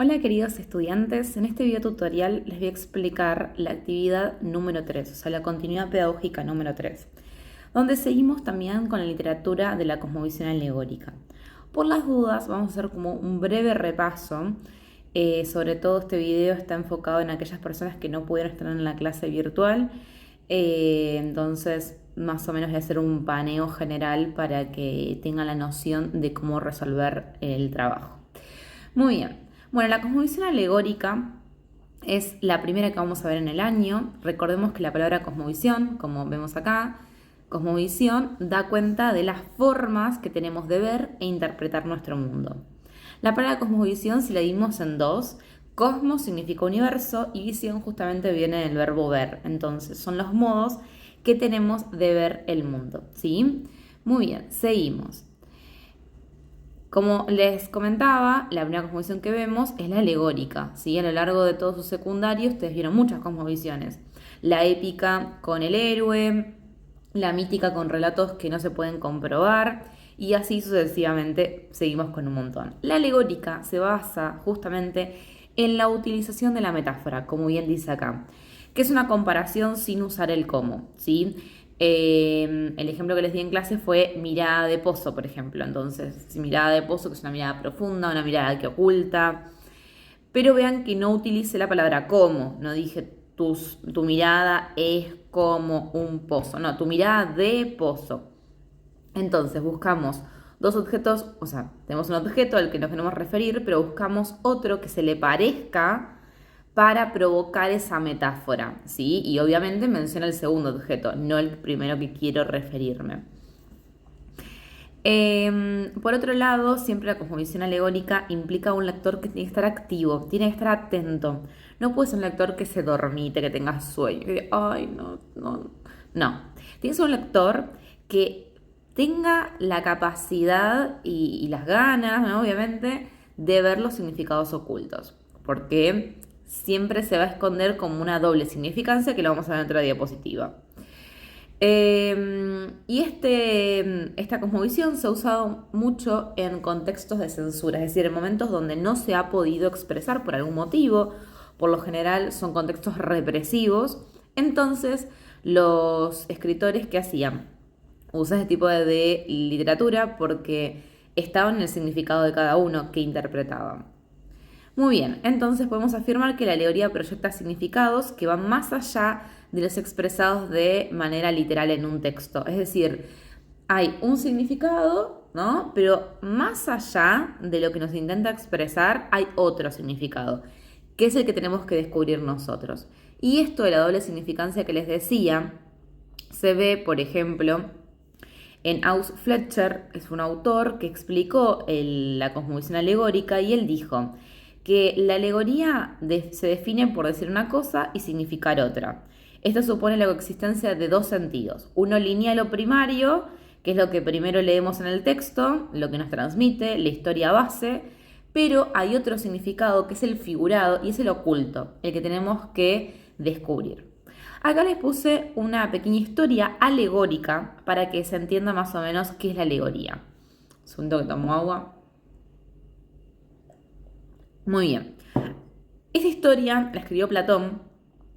Hola queridos estudiantes, en este video tutorial les voy a explicar la actividad número 3, o sea, la continuidad pedagógica número 3, donde seguimos también con la literatura de la cosmovisión alegórica. Por las dudas, vamos a hacer como un breve repaso. Sobre todo este video está enfocado en aquellas personas que no pudieron estar en la clase virtual, entonces más o menos voy a hacer un paneo general para que tengan la noción de cómo resolver el trabajo. Muy bien. Bueno, la cosmovisión alegórica es la primera que vamos a ver en el año. Recordemos que la palabra cosmovisión, como vemos acá, cosmovisión da cuenta de las formas que tenemos de ver e interpretar nuestro mundo. La palabra cosmovisión, si la dimos en dos, cosmos significa universo y visión justamente viene del verbo ver. Entonces, son los modos que tenemos de ver el mundo, ¿sí? Muy bien, seguimos. Como les comentaba, la primera cosmovisión que vemos es la alegórica, ¿sí? A lo largo de todos sus secundarios ustedes vieron muchas cosmovisiones. La épica con el héroe, la mítica con relatos que no se pueden comprobar y así sucesivamente seguimos con un montón. La alegórica se basa justamente en la utilización de la metáfora, como bien dice acá, que es una comparación sin usar el cómo, ¿sí? El ejemplo que les di en clase fue mirada de pozo, por ejemplo. Entonces, si mirada de pozo, que es una mirada profunda, una mirada que oculta. Pero vean que no utilice la palabra como. No dije tu mirada es como un pozo. No, tu mirada de pozo. Entonces, buscamos dos objetos, o sea, tenemos un objeto al que nos queremos referir, pero buscamos otro que se le parezca para provocar esa metáfora, ¿sí? Y obviamente menciona el segundo objeto, no el primero que quiero referirme. Por otro lado, siempre la cosmovisión alegórica implica un lector que tiene que estar activo, tiene que estar atento. No puede ser un lector que se dormite, que tenga sueño, que ay, no, no. No, tiene que ser un lector que tenga la capacidad y las ganas, ¿no? Obviamente, de ver los significados ocultos. Porque siempre se va a esconder como una doble significancia que lo vamos a ver en otra diapositiva. Esta cosmovisión se ha usado mucho en contextos de censura, es decir, en momentos donde no se ha podido expresar por algún motivo, por lo general son contextos represivos, entonces los escritores ¿qué hacían? Usan este tipo de literatura porque estaban en el significado de cada uno que interpretaban. Muy bien, entonces podemos afirmar que la alegoría proyecta significados que van más allá de los expresados de manera literal en un texto. Es decir, hay un significado, ¿no? Pero más allá de lo que nos intenta expresar, hay otro significado, que es el que tenemos que descubrir nosotros. Y esto de la doble significancia que les decía, se ve, por ejemplo, en Aus Fletcher, es un autor que explicó la cosmovisión alegórica y él dijo que la alegoría se define por decir una cosa y significar otra. Esto supone la coexistencia de dos sentidos. Uno lineal o primario, que es lo que primero leemos en el texto, lo que nos transmite, la historia base, pero hay otro significado que es el figurado y es el oculto, el que tenemos que descubrir. Acá les puse una pequeña historia alegórica para que se entienda más o menos qué es la alegoría. Un segundo que tomo agua. Muy bien. Esta historia la escribió Platón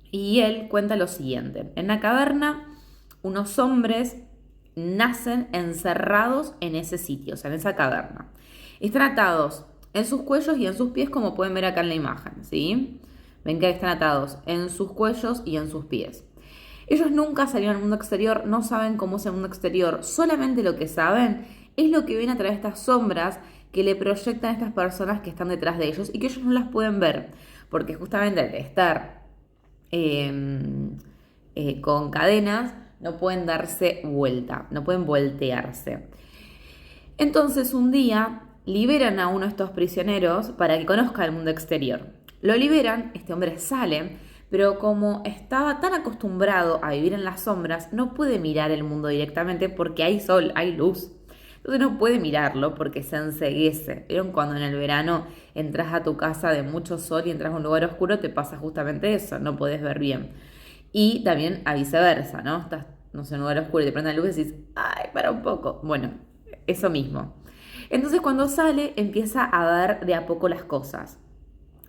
y él cuenta lo siguiente. En la caverna, unos hombres nacen encerrados en ese sitio, o sea, en esa caverna. Están atados en sus cuellos y en sus pies, como pueden ver acá en la imagen, ¿sí? Ven que están atados en sus cuellos y en sus pies. Ellos nunca salieron al mundo exterior, no saben cómo es el mundo exterior, solamente lo que saben es lo que ven a través de estas sombras que le proyectan a estas personas que están detrás de ellos y que ellos no las pueden ver, porque justamente al estar con cadenas no pueden darse vuelta, no pueden voltearse. Entonces un día liberan a uno de estos prisioneros para que conozca el mundo exterior. Lo liberan, este hombre sale, pero como estaba tan acostumbrado a vivir en las sombras, no puede mirar el mundo directamente porque hay sol, hay luz. Entonces no puede mirarlo porque se enceguece. ¿Vieron cuando en el verano entras a tu casa de mucho sol y entras a un lugar oscuro? Te pasa justamente eso, no puedes ver bien. Y también a viceversa, ¿no? Estás, no sé, en un lugar oscuro y te prende la luz y decís, ay, para un poco. Bueno, eso mismo. Entonces cuando sale empieza a ver de a poco las cosas.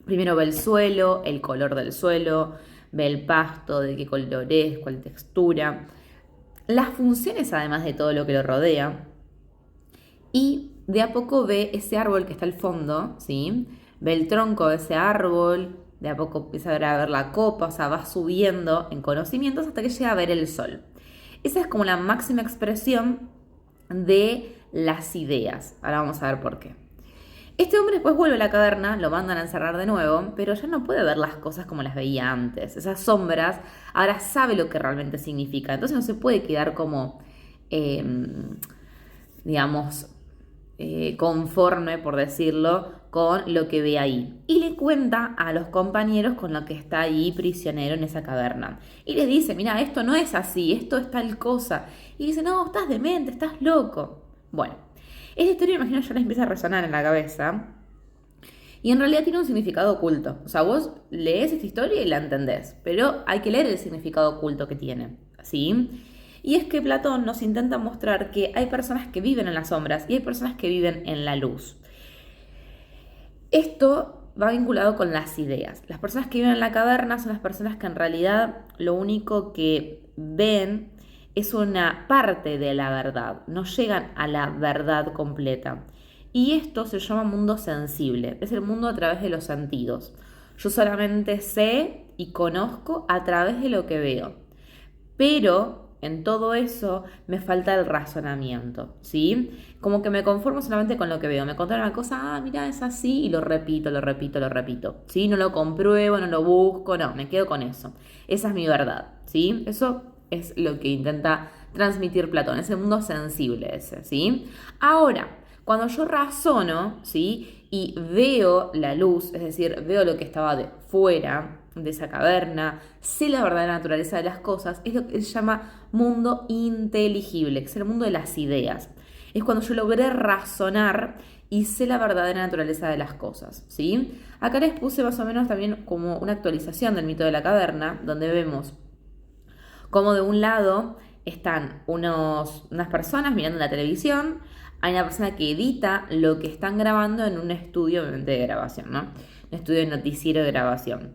Primero ve el suelo, el color del suelo, ve el pasto, de qué color es, cuál textura, las funciones además de todo lo que lo rodea, y de a poco ve ese árbol que está al fondo, ¿sí? Ve el tronco de ese árbol, de a poco empieza a ver la copa, o sea, va subiendo en conocimientos hasta que llega a ver el sol. Esa es como la máxima expresión de las ideas. Ahora vamos a ver por qué. Este hombre después vuelve a la caverna, lo mandan a encerrar de nuevo, pero ya no puede ver las cosas como las veía antes. Esas sombras, ahora sabe lo que realmente significa. Entonces no se puede quedar como, digamos, conforme, por decirlo, con lo que ve ahí. Y le cuenta a los compañeros con lo que está ahí prisionero en esa caverna. Y les dice, mira, esto no es así, esto es tal cosa. Y dice, no, estás demente, estás loco. Bueno, esta historia, imagino, ya les empieza a resonar en la cabeza. Y en realidad tiene un significado oculto. O sea, vos lees esta historia y la entendés, pero hay que leer el significado oculto que tiene. ¿Sí? Y es que Platón nos intenta mostrar que hay personas que viven en las sombras y hay personas que viven en la luz. Esto va vinculado con las ideas. Las personas que viven en la caverna son las personas que en realidad lo único que ven es una parte de la verdad, no llegan a la verdad completa. Y esto se llama mundo sensible, es el mundo a través de los sentidos. Yo solamente sé y conozco a través de lo que veo. Pero en todo eso me falta el razonamiento, ¿sí? Como que me conformo solamente con lo que veo. Me contaron una cosa, mira, es así, y lo repito, lo repito, lo repito, ¿sí? No lo compruebo, no lo busco, no, me quedo con eso. Esa es mi verdad, ¿sí? Eso es lo que intenta transmitir Platón, ese mundo sensible ese, ¿sí? Ahora, cuando yo razono, ¿sí? Y veo la luz, es decir, veo lo que estaba de fuera de esa caverna, sé la verdadera naturaleza de las cosas, es lo que se llama mundo inteligible, que es el mundo de las ideas. Es cuando yo logré razonar y sé la verdadera naturaleza de las cosas, ¿sí? Acá les puse más o menos también como una actualización del mito de la caverna, donde vemos como de un lado están unas personas mirando la televisión, hay una persona que edita lo que están grabando en un estudio, obviamente, de grabación, ¿no? Un estudio de noticiero de grabación.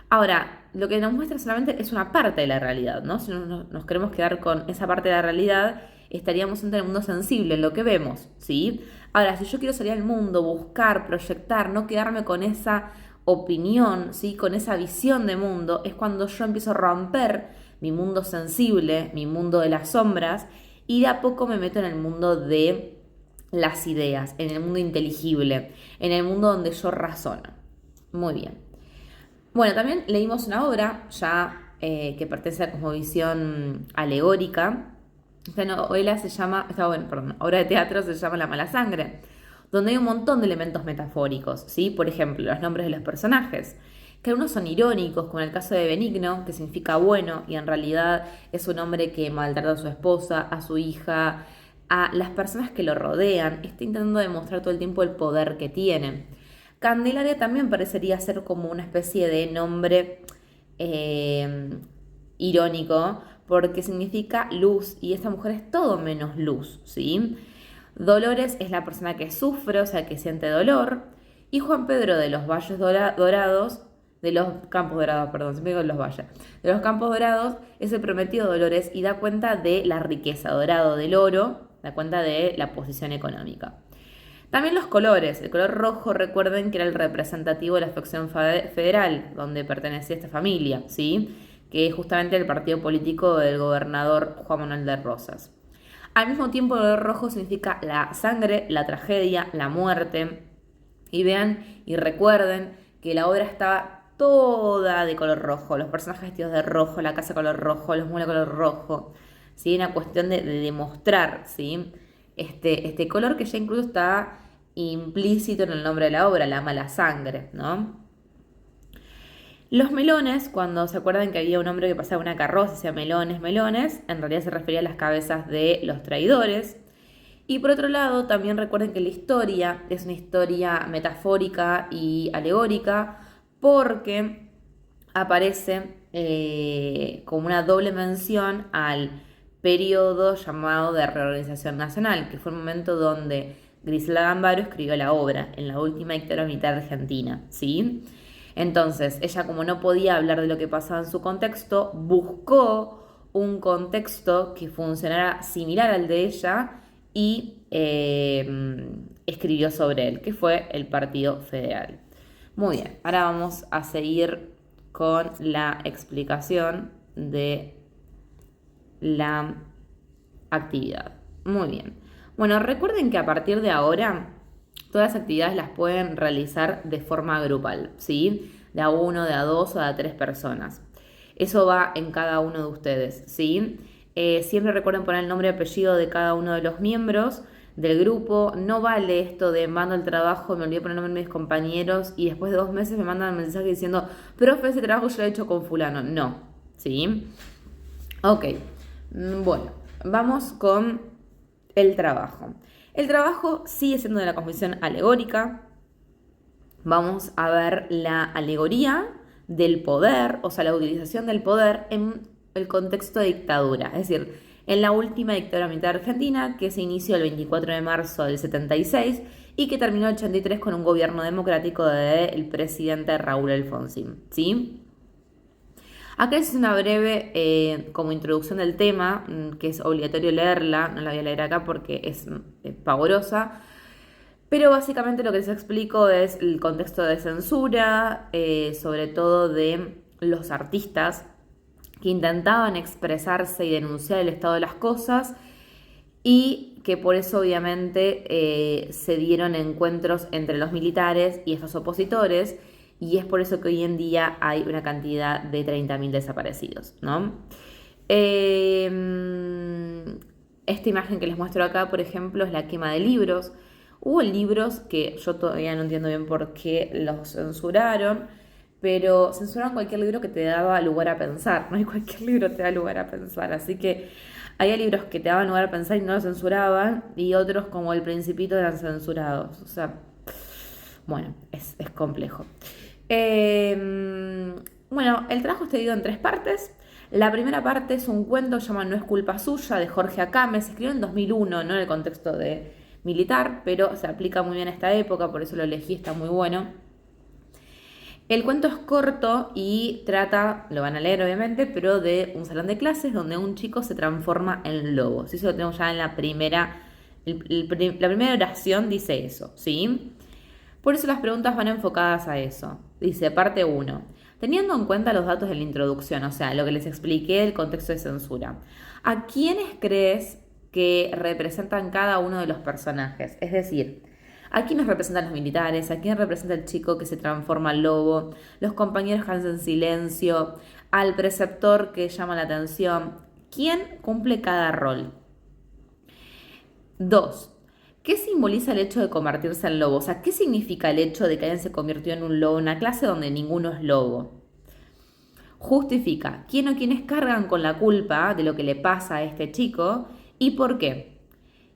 Ahora, lo que nos muestra solamente es una parte de la realidad, ¿no? Si nos queremos quedar con esa parte de la realidad, estaríamos en el mundo sensible, en lo que vemos, ¿sí? Ahora, si yo quiero salir al mundo, buscar, proyectar, no quedarme con esa opinión, ¿sí? Con esa visión de mundo, es cuando yo empiezo a romper mi mundo sensible, mi mundo de las sombras, y de a poco me meto en el mundo de las ideas, en el mundo inteligible, en el mundo donde yo razono. Muy bien. Bueno, también leímos una obra ya que pertenece a la cosmovisión alegórica. Esta novela se llama, obra de teatro se llama La mala sangre, donde hay un montón de elementos metafóricos, ¿sí? Por ejemplo, los nombres de los personajes, que algunos son irónicos, como en el caso de Benigno, que significa bueno, y en realidad es un hombre que maltrata a su esposa, a su hija, a las personas que lo rodean, está intentando demostrar todo el tiempo el poder que tiene. Candelaria también parecería ser como una especie de nombre irónico, porque significa luz, y esta mujer es todo menos luz, ¿sí? Dolores es la persona que sufre, o sea, que siente dolor, y Juan Pedro de los Valles Dorados, de los Campos Dorados, perdón, siempre digo los Valles, de los Campos Dorados, es el prometido de Dolores y da cuenta de la riqueza, dorado del oro, da cuenta de la posición económica. También los colores. El color rojo, recuerden que era el representativo de la facción federal, donde pertenecía esta familia, ¿sí? Que es justamente el partido político del gobernador Juan Manuel de Rosas. Al mismo tiempo, el color rojo significa la sangre, la tragedia, la muerte. Y vean y recuerden que la obra estaba toda de color rojo. Los personajes vestidos de rojo, la casa color rojo, los muebles color rojo. ¿Sí? Una cuestión de demostrar, ¿sí? Este color que ya incluso está implícito en el nombre de la obra, la mala sangre, ¿no? Los melones, cuando se acuerdan que había un hombre que pasaba una carroza y decía melones, melones, en realidad se refería a las cabezas de los traidores. Y por otro lado, también recuerden que la historia es una historia metafórica y alegórica porque aparece como una doble mención al periodo llamado de reorganización nacional, que fue el momento donde Griselda Gambaro escribió la obra en la última dictadura militar argentina, ¿sí? Entonces, ella como no podía hablar de lo que pasaba en su contexto, buscó un contexto que funcionara similar al de ella y escribió sobre él, que fue el Partido Federal. Muy bien, ahora vamos a seguir con la explicación de la actividad. Muy bien. Bueno, recuerden que a partir de ahora todas las actividades las pueden realizar de forma grupal, ¿sí? De a uno, de a dos o de a tres personas. Eso va en cada uno de ustedes, ¿sí? Siempre recuerden poner el nombre y apellido de cada uno de los miembros del grupo. No vale esto de mando el trabajo, me olvidé poner el nombre de mis compañeros y después de 2 meses me mandan un mensaje diciendo, profe, ese trabajo yo lo he hecho con fulano. No, ¿sí? Ok, bueno, vamos con el trabajo. El trabajo sigue siendo de la composición alegórica. Vamos a ver la alegoría del poder, o sea, la utilización del poder en el contexto de dictadura, es decir, en la última dictadura militar argentina que se inició el 24 de marzo del 76 y que terminó el 83 con un gobierno democrático del presidente Raúl Alfonsín, ¿sí? Acá es una breve como introducción del tema, que es obligatorio leerla, no la voy a leer acá porque es pavorosa, pero básicamente lo que les explico es el contexto de censura, sobre todo de los artistas que intentaban expresarse y denunciar el estado de las cosas y que por eso obviamente se dieron encuentros entre los militares y estos opositores y es por eso que hoy en día hay una cantidad de 30.000 desaparecidos, ¿no? Esta imagen que les muestro acá, por ejemplo, es la quema de libros. Hubo libros que yo todavía no entiendo bien por qué los censuraron, pero censuraron cualquier libro que te daba lugar a pensar, no hay cualquier libro te da lugar a pensar, así que había libros que te daban lugar a pensar y no los censuraban, y otros como El Principito eran censurados, o sea, bueno, es complejo. Bueno, el trabajo está dividido en 3 partes. La primera parte es un cuento llamado No es culpa suya, de Jorge Akame, se escribió en 2001, no en el contexto de militar, pero se aplica muy bien a esta época, por eso lo elegí, está muy bueno. El cuento es corto y trata, lo van a leer obviamente, pero de un salón de clases donde un chico se transforma en lobo. ¿Sí? Eso lo tenemos ya en la primera, la primera oración dice eso, ¿sí? Por eso las preguntas van enfocadas a eso. Dice, parte 1. Teniendo en cuenta los datos de la introducción, o sea, lo que les expliqué, el contexto de censura, ¿a quiénes crees que representan cada uno de los personajes? Es decir, ¿a quiénes representan los militares? ¿A quién representa el chico que se transforma en lobo? Los compañeros que hacen silencio, al preceptor que llama la atención. ¿Quién cumple cada rol? 2. ¿Qué simboliza el hecho de convertirse en lobo? O sea, ¿qué significa el hecho de que alguien se convirtió en un lobo en una clase donde ninguno es lobo? Justifica quién o quiénes cargan con la culpa de lo que le pasa a este chico y por qué.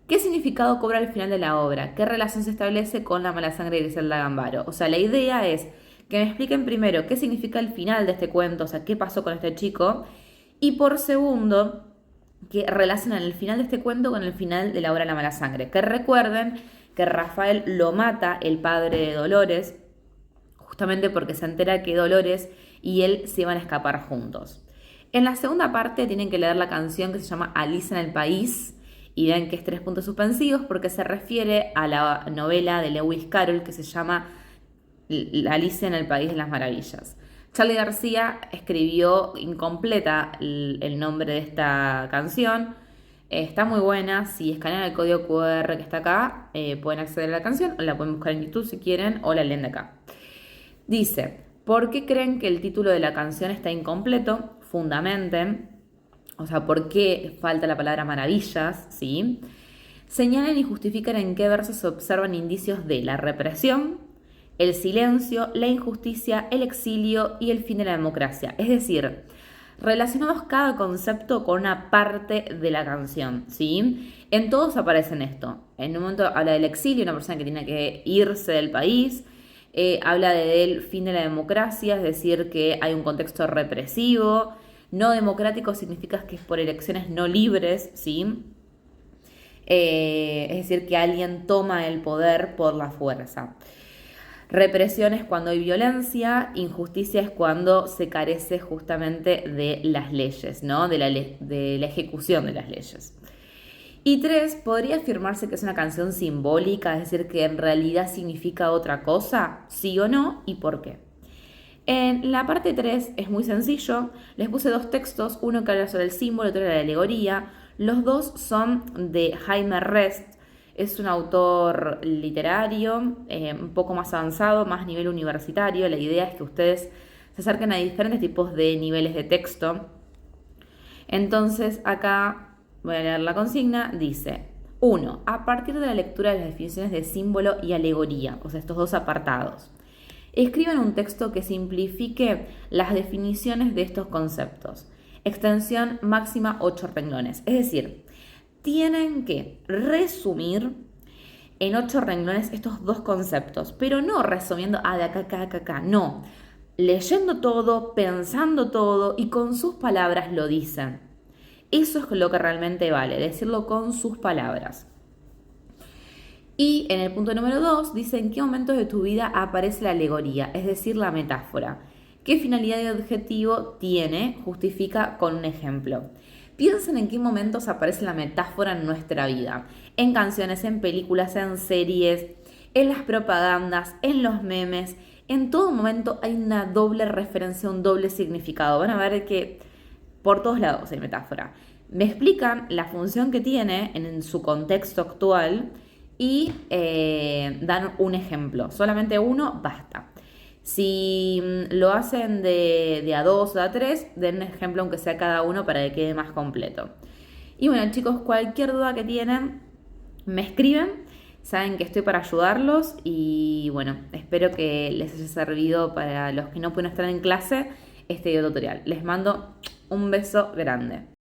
¿Qué significado cobra al final de la obra? ¿Qué relación se establece con la mala sangre de Griselda Gambaro? O sea, la idea es que me expliquen primero qué significa el final de este cuento, o sea, qué pasó con este chico, y por segundo, que relacionan el final de este cuento con el final de la obra La mala sangre. Que recuerden que Rafael lo mata el padre de Dolores, justamente porque se entera que Dolores y él se iban a escapar juntos. En la segunda parte tienen que leer la canción que se llama Alicia en el País, y ven que es 3 puntos suspensivos porque se refiere a la novela de Lewis Carroll que se llama Alicia en el País de las Maravillas. Charly García escribió incompleta el nombre de esta canción. Está muy buena. Si escanean el código QR que está acá, pueden acceder a la canción, o la pueden buscar en YouTube si quieren, o la leen de acá. Dice, ¿por qué creen que el título de la canción está incompleto? Fundamenten. O sea, ¿por qué falta la palabra maravillas? ¿Sí? Señalen y justifican en qué versos se observan indicios de la represión, el silencio, la injusticia, el exilio y el fin de la democracia. Es decir, relacionados cada concepto con una parte de la canción, ¿sí? En todos aparecen esto. En un momento habla del exilio, una persona que tiene que irse del país. Habla del fin de la democracia, es decir, que hay un contexto represivo. No democrático significa que es por elecciones no libres, ¿sí? Es decir, que alguien toma el poder por la fuerza. Represión es cuando hay violencia, injusticia es cuando se carece justamente de las leyes, ¿no? De la ejecución de las leyes. Y 3, ¿podría afirmarse que es una canción simbólica, es decir, que en realidad significa otra cosa? ¿Sí o no? ¿Y por qué? En la parte 3 es muy sencillo, les puse 2 textos, uno que habla sobre el símbolo, otro de la alegoría. Los dos son de Jaime Rest, es un autor literario, un poco más avanzado, más nivel universitario. La idea es que ustedes se acerquen a diferentes tipos de niveles de texto. Entonces acá voy a leer la consigna, dice: 1. A partir de la lectura de las definiciones de símbolo y alegoría, o sea, estos dos apartados, escriban un texto que simplifique las definiciones de estos conceptos. Extensión máxima 8 renglones. Es decir, tienen que resumir en 8 renglones estos dos conceptos, pero no resumiendo de acá, acá, no. Leyendo todo, pensando todo y con sus palabras lo dicen. Eso es lo que realmente vale, decirlo con sus palabras. Y en el punto número 2 dice: ¿en qué momentos de tu vida aparece la alegoría, es decir, la metáfora? ¿Qué finalidad y objetivo tiene? Justifica con un ejemplo. Piensen en qué momentos aparece la metáfora en nuestra vida. En canciones, en películas, en series, en las propagandas, en los memes. En todo momento hay una doble referencia, un doble significado. Van a ver que por todos lados hay metáfora. Me explican la función que tiene en su contexto actual y dan un ejemplo. Solamente uno basta. Si lo hacen de a dos o de a tres, den un ejemplo aunque sea cada uno para que quede más completo. Y bueno, chicos, cualquier duda que tienen, me escriben. Saben que estoy para ayudarlos y bueno, espero que les haya servido para los que no pueden estar en clase este video tutorial. Les mando un beso grande.